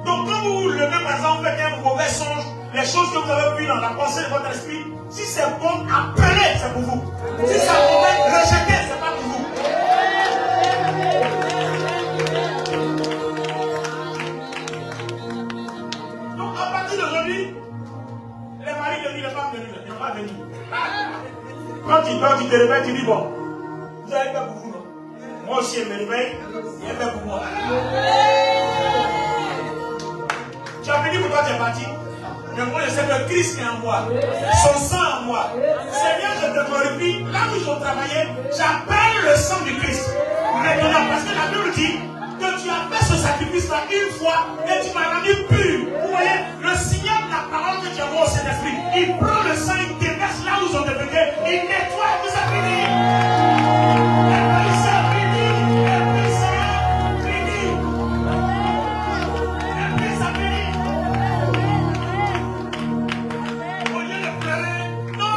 Donc quand vous vous levez par exemple, faites un mauvais songe, les choses que vous avez vues dans la pensée de votre esprit, si c'est bon, appelez, c'est pour vous. Si c'est mauvais, rejetez, c'est pas pour vous. Donc à partir d'aujourd'hui, les maris de nuit, les femmes de nuit, ils ne vont pas venir. Quand tu dors, tu te réveilles, tu dis bon, vous avez fait pour vous, non? Moi aussi, je me réveille, il a fait pour moi. Tu as venu pour toi, tu es parti. Mais moi, je sais que Christ est en moi. Son sang en moi. Seigneur, je te glorifie. Là où je travaillais, j'appelle le sang du Christ. Maintenant, parce que la Bible dit que tu as fait ce sacrifice-là une fois et tu m'as rendu pur. Vous voyez, le signal de la parole que tu as au Saint-Esprit, il prend le sang, il déverse là où ils ont déversé, il nettoie et vous a fini. Et puis c'est fini. Et puis c'est fini. Et puis ça finit. Au lieu de pleurer, non,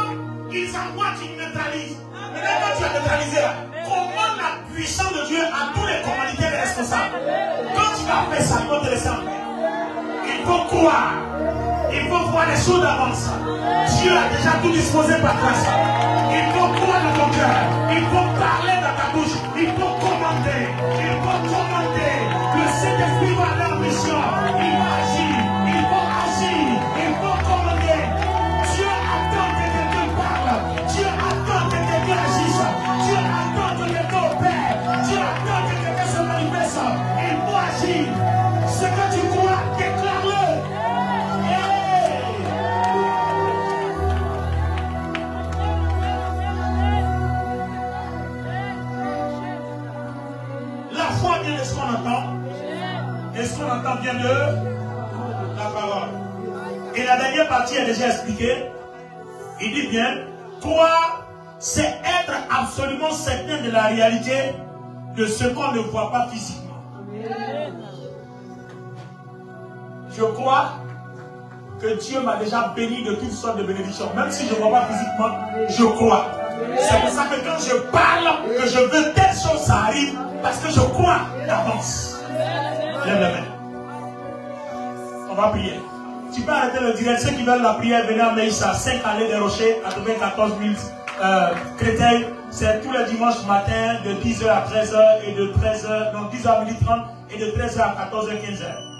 ils envoient, tu neutralises. Maintenant, quand tu as neutralisé là, commande la puissance de Dieu à tous les commanditaires et responsables. Quand tu vas faire ça, ils vont te laisser en paix. Il faut croire. Il faut voir les choses d'avance. Dieu a déjà tout disposé par grâce. Il faut croire dans ton cœur. Il faut parler dans ta bouche. Il faut commander. Il faut commander. Le Saint-Esprit va aller en mission. Il va agir. Il faut agir. Il faut commander. Dieu attend que quelqu'un parle. Dieu attend que quelqu'un agisse. Dieu attend que quelqu'un opère. Dieu attend que quelqu'un se manifeste. Il faut agir. Ce que tu crois, déclare-le. La foi vient de ce qu'on entend. Et ce qu'on entend vient de la parole. Et la dernière partie est déjà expliquée. Il dit bien, croire, c'est être absolument certain de la réalité de ce qu'on ne voit pas physiquement. Je crois que Dieu m'a déjà béni de toutes sortes de bénédictions. Même si je ne vois pas physiquement, je crois. C'est pour ça que quand je parle, que je veux telle chose, ça arrive. Parce que je crois d'avance. Lève la main. On va prier. Tu peux arrêter le direct. Ceux qui veulent la prière, venez en Maïssa, 5 allées des Rochers, 94 000 Créteil. C'est tous les dimanches matin de 10h à 13h et de 13h, donc 10h à 12h30 et de 13h à 14h, 15h.